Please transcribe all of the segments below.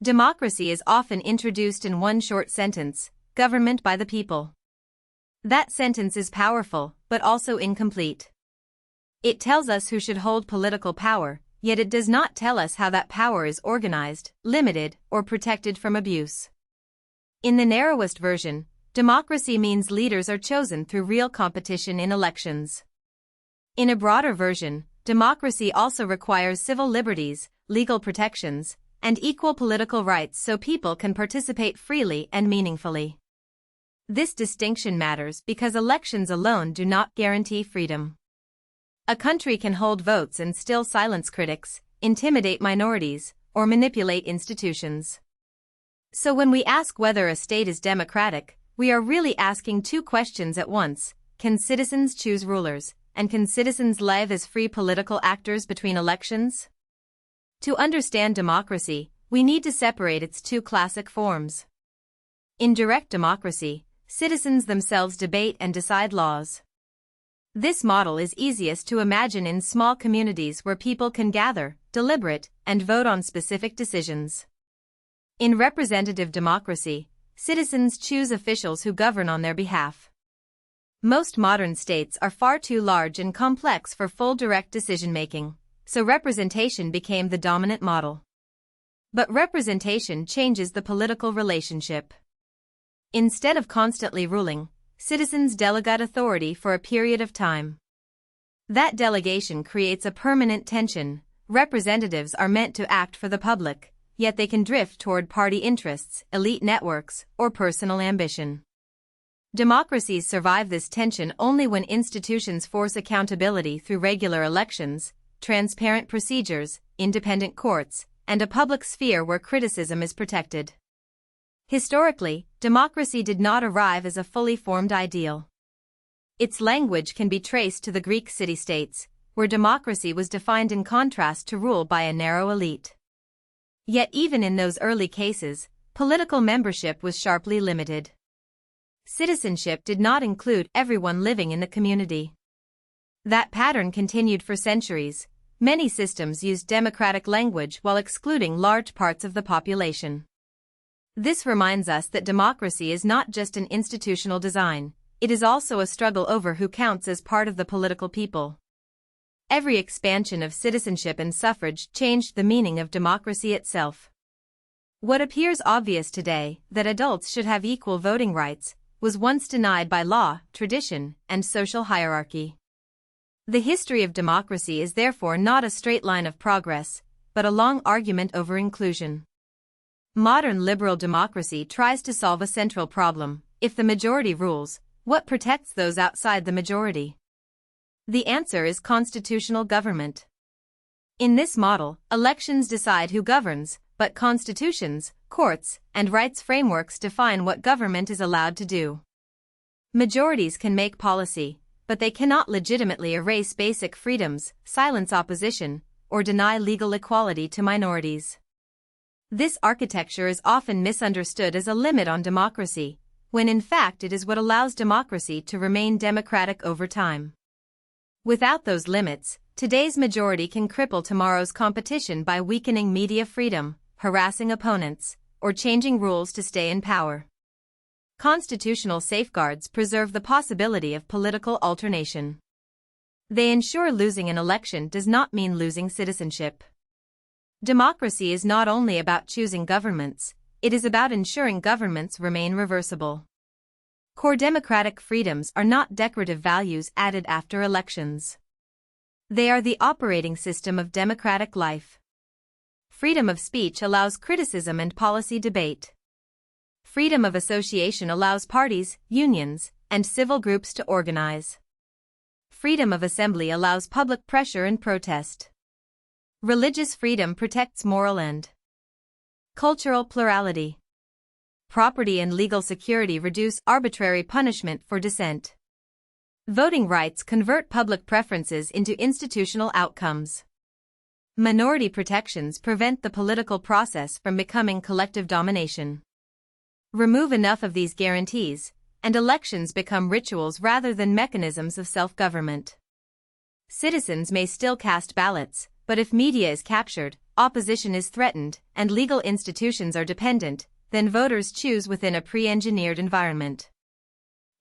Democracy is often introduced in one short sentence: government by the people. That sentence is powerful, but also incomplete. It tells us who should hold political power, yet it does not tell us how that power is organized, limited, or protected from abuse. In the narrowest version, democracy means leaders are chosen through real competition in elections. In a broader version, democracy also requires civil liberties, legal protections, and equal political rights so people can participate freely and meaningfully. This distinction matters because elections alone do not guarantee freedom. A country can hold votes and still silence critics, intimidate minorities, or manipulate institutions. So when we ask whether a state is democratic, we are really asking two questions at once: can citizens choose rulers, and can citizens live as free political actors between elections? To understand democracy, we need to separate its two classic forms. In direct democracy, citizens themselves debate and decide laws. This model is easiest to imagine in small communities where people can gather, deliberate, and vote on specific decisions. In representative democracy, citizens choose officials who govern on their behalf. Most modern states are far too large and complex for full direct decision-making, so representation became the dominant model. But representation changes the political relationship. Instead of constantly ruling, citizens delegate authority for a period of time. That delegation creates a permanent tension. Representatives are meant to act for the public, yet they can drift toward party interests, elite networks, or personal ambition. Democracies survive this tension only when institutions force accountability through regular elections, transparent procedures, independent courts, and a public sphere where criticism is protected. Historically, democracy did not arrive as a fully formed ideal. Its language can be traced to the Greek city-states, where democracy was defined in contrast to rule by a narrow elite. Yet even in those early cases, political membership was sharply limited. Citizenship did not include everyone living in the community. That pattern continued for centuries. Many systems used democratic language while excluding large parts of the population. This reminds us that democracy is not just an institutional design, it is also a struggle over who counts as part of the political people. Every expansion of citizenship and suffrage changed the meaning of democracy itself. What appears obvious today, that adults should have equal voting rights, was once denied by law, tradition, and social hierarchy. The history of democracy is therefore not a straight line of progress, but a long argument over inclusion. Modern liberal democracy tries to solve a central problem: if the majority rules, what protects those outside the majority? The answer is constitutional government. In this model, elections decide who governs, but constitutions, courts, and rights frameworks define what government is allowed to do. Majorities can make policy, but they cannot legitimately erase basic freedoms, silence opposition, or deny legal equality to minorities. This architecture is often misunderstood as a limit on democracy, when in fact it is what allows democracy to remain democratic over time. Without those limits, today's majority can cripple tomorrow's competition by weakening media freedom, harassing opponents, or changing rules to stay in power. Constitutional safeguards preserve the possibility of political alternation. They ensure losing an election does not mean losing citizenship. Democracy is not only about choosing governments, it is about ensuring governments remain reversible. Core democratic freedoms are not decorative values added after elections. They are the operating system of democratic life. Freedom of speech allows criticism and policy debate. Freedom of association allows parties, unions, and civil groups to organize. Freedom of assembly allows public pressure and protest. Religious freedom protects moral and cultural plurality. Property and legal security reduce arbitrary punishment for dissent. Voting rights convert public preferences into institutional outcomes. Minority protections prevent the political process from becoming collective domination. Remove enough of these guarantees, and elections become rituals rather than mechanisms of self-government. Citizens may still cast ballots, but if media is captured, opposition is threatened, and legal institutions are dependent, then voters choose within a pre-engineered environment.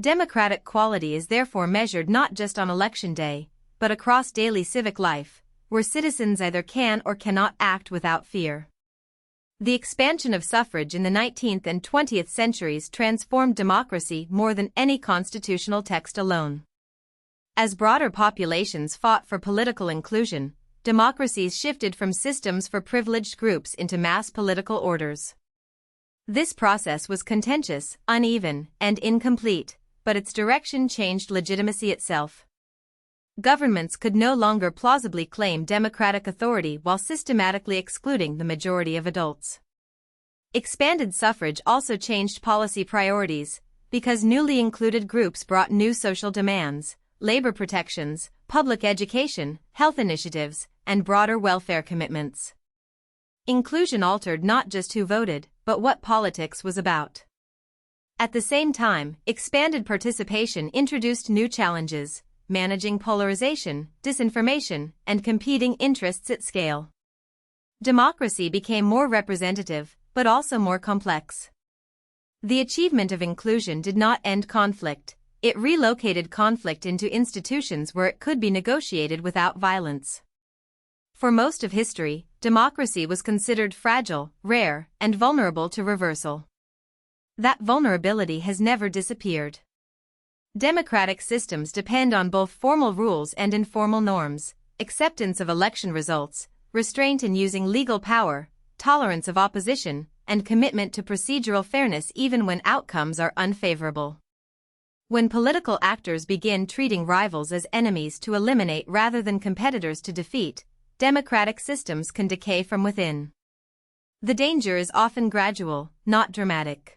Democratic quality is therefore measured not just on election day, but across daily civic life, where citizens either can or cannot act without fear. The expansion of suffrage in the 19th and 20th centuries transformed democracy more than any constitutional text alone. As broader populations fought for political inclusion, democracies shifted from systems for privileged groups into mass political orders. This process was contentious, uneven, and incomplete, but its direction changed legitimacy itself. Governments could no longer plausibly claim democratic authority while systematically excluding the majority of adults. Expanded suffrage also changed policy priorities, because newly included groups brought new social demands, labor protections, public education, health initiatives, and broader welfare commitments. Inclusion altered not just who voted, but what politics was about. At the same time, expanded participation introduced new challenges, managing polarization, disinformation, and competing interests at scale. Democracy became more representative, but also more complex. The achievement of inclusion did not end conflict, it relocated conflict into institutions where it could be negotiated without violence. For most of history, democracy was considered fragile, rare, and vulnerable to reversal. That vulnerability has never disappeared. Democratic systems depend on both formal rules and informal norms, acceptance of election results, restraint in using legal power, tolerance of opposition, and commitment to procedural fairness even when outcomes are unfavorable. When political actors begin treating rivals as enemies to eliminate rather than competitors to defeat, democratic systems can decay from within. The danger is often gradual, not dramatic.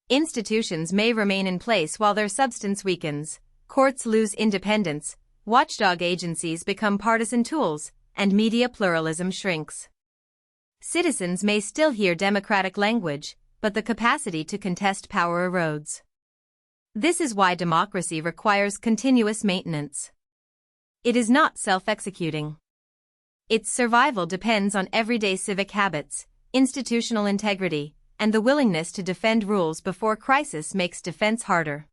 Institutions may remain in place while their substance weakens, courts lose independence, watchdog agencies become partisan tools, and media pluralism shrinks. Citizens may still hear democratic language, but the capacity to contest power erodes. This is why democracy requires continuous maintenance. It is not self-executing. Its survival depends on everyday civic habits, institutional integrity, and the willingness to defend rules before crisis makes defense harder.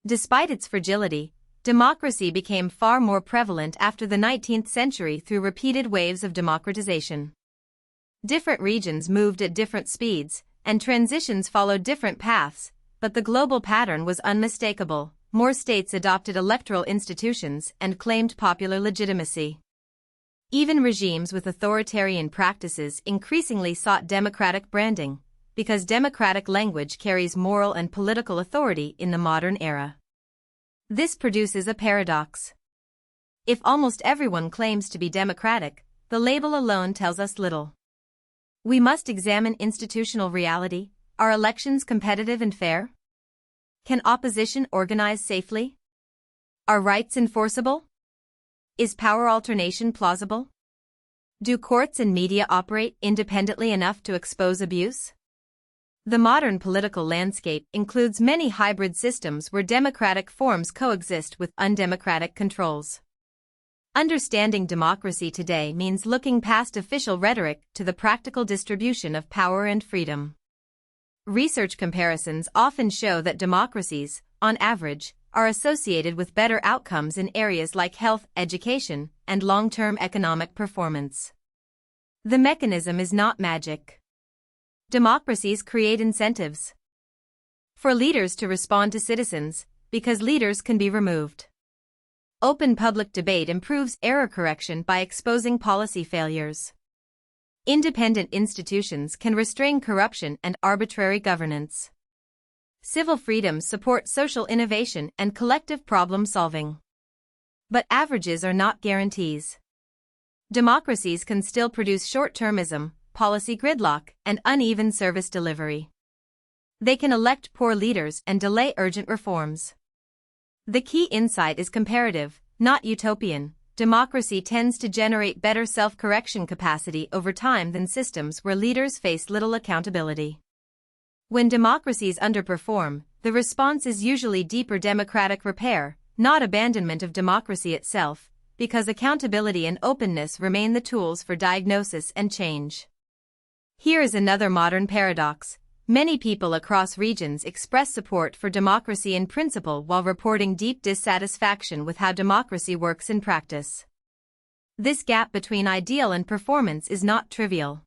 Despite its fragility, democracy became far more prevalent after the 19th century through repeated waves of democratization. Different regions moved at different speeds, and transitions followed different paths, but the global pattern was unmistakable. More states adopted electoral institutions and claimed popular legitimacy. Even regimes with authoritarian practices increasingly sought democratic branding, because democratic language carries moral and political authority in the modern era. This produces a paradox. If almost everyone claims to be democratic, the label alone tells us little. We must examine institutional reality. Are elections competitive and fair? Can opposition organize safely? Are rights enforceable? Is power alternation plausible? Do courts and media operate independently enough to expose abuse? The modern political landscape includes many hybrid systems where democratic forms coexist with undemocratic controls. Understanding democracy today means looking past official rhetoric to the practical distribution of power and freedom. Research comparisons often show that democracies, on average, are associated with better outcomes in areas like health, education, and long-term economic performance. The mechanism is not magic. Democracies create incentives for leaders to respond to citizens, because leaders can be removed. Open public debate improves error correction by exposing policy failures. Independent institutions can restrain corruption and arbitrary governance. Civil freedoms support social innovation and collective problem-solving. But averages are not guarantees. Democracies can still produce short-termism, policy gridlock, and uneven service delivery. They can elect poor leaders and delay urgent reforms. The key insight is comparative, not utopian. Democracy tends to generate better self-correction capacity over time than systems where leaders face little accountability. When democracies underperform, the response is usually deeper democratic repair, not abandonment of democracy itself, because accountability and openness remain the tools for diagnosis and change. Here is another modern paradox. Many people across regions express support for democracy in principle while reporting deep dissatisfaction with how democracy works in practice. This gap between ideal and performance is not trivial.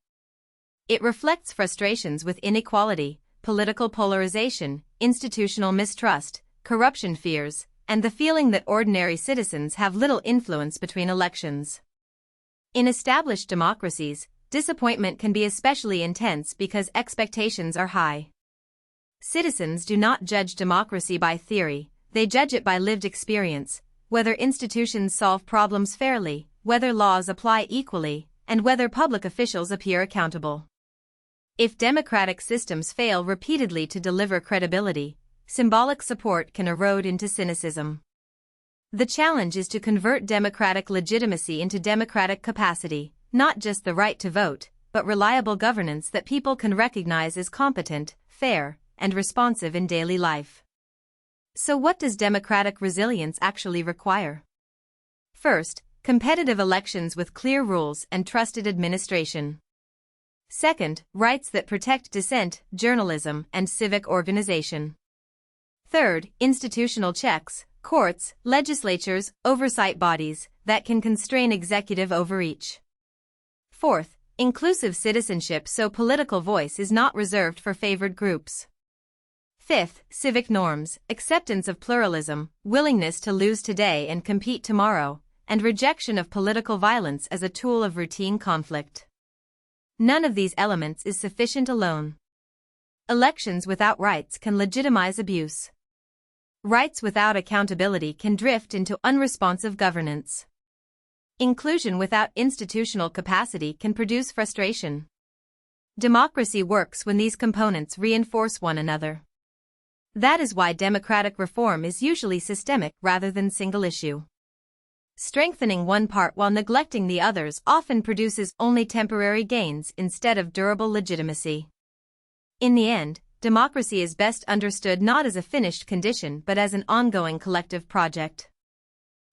It reflects frustrations with inequality, political polarization, institutional mistrust, corruption fears, and the feeling that ordinary citizens have little influence between elections. In established democracies, disappointment can be especially intense because expectations are high. Citizens do not judge democracy by theory, they judge it by lived experience, whether institutions solve problems fairly, whether laws apply equally, and whether public officials appear accountable. If democratic systems fail repeatedly to deliver credibility, symbolic support can erode into cynicism. The challenge is to convert democratic legitimacy into democratic capacity, not just the right to vote, but reliable governance that people can recognize as competent, fair, and responsive in daily life. So what does democratic resilience actually require? First, competitive elections with clear rules and trusted administration. Second, rights that protect dissent, journalism, and civic organization. Third, institutional checks, courts, legislatures, oversight bodies that can constrain executive overreach. Fourth, inclusive citizenship so political voice is not reserved for favored groups. Fifth, civic norms, acceptance of pluralism, willingness to lose today and compete tomorrow, and rejection of political violence as a tool of routine conflict. None of these elements is sufficient alone. Elections without rights can legitimize abuse. Rights without accountability can drift into unresponsive governance. Inclusion without institutional capacity can produce frustration. Democracy works when these components reinforce one another. That is why democratic reform is usually systemic rather than single issue. Strengthening one part while neglecting the others often produces only temporary gains instead of durable legitimacy. In the end, democracy is best understood not as a finished condition but as an ongoing collective project.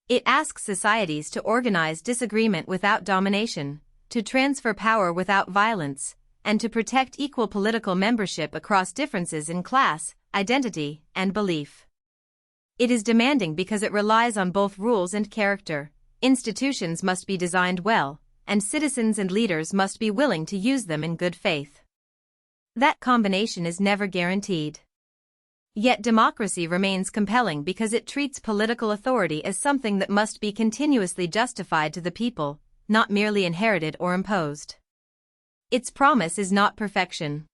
It asks societies to organize disagreement without domination, to transfer power without violence, and to protect equal political membership across differences in class, identity, and belief. It is demanding because it relies on both rules and character. Institutions must be designed well, and citizens and leaders must be willing to use them in good faith. That combination is never guaranteed. Yet democracy remains compelling because it treats political authority as something that must be continuously justified to the people, not merely inherited or imposed. Its promise is not perfection.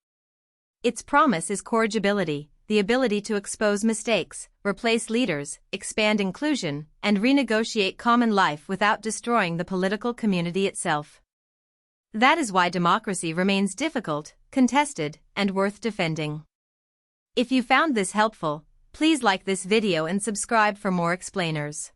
Its promise is corrigibility, the ability to expose mistakes, replace leaders, expand inclusion, and renegotiate common life without destroying the political community itself. That is why democracy remains difficult, contested, and worth defending. If you found this helpful, please like this video and subscribe for more explainers.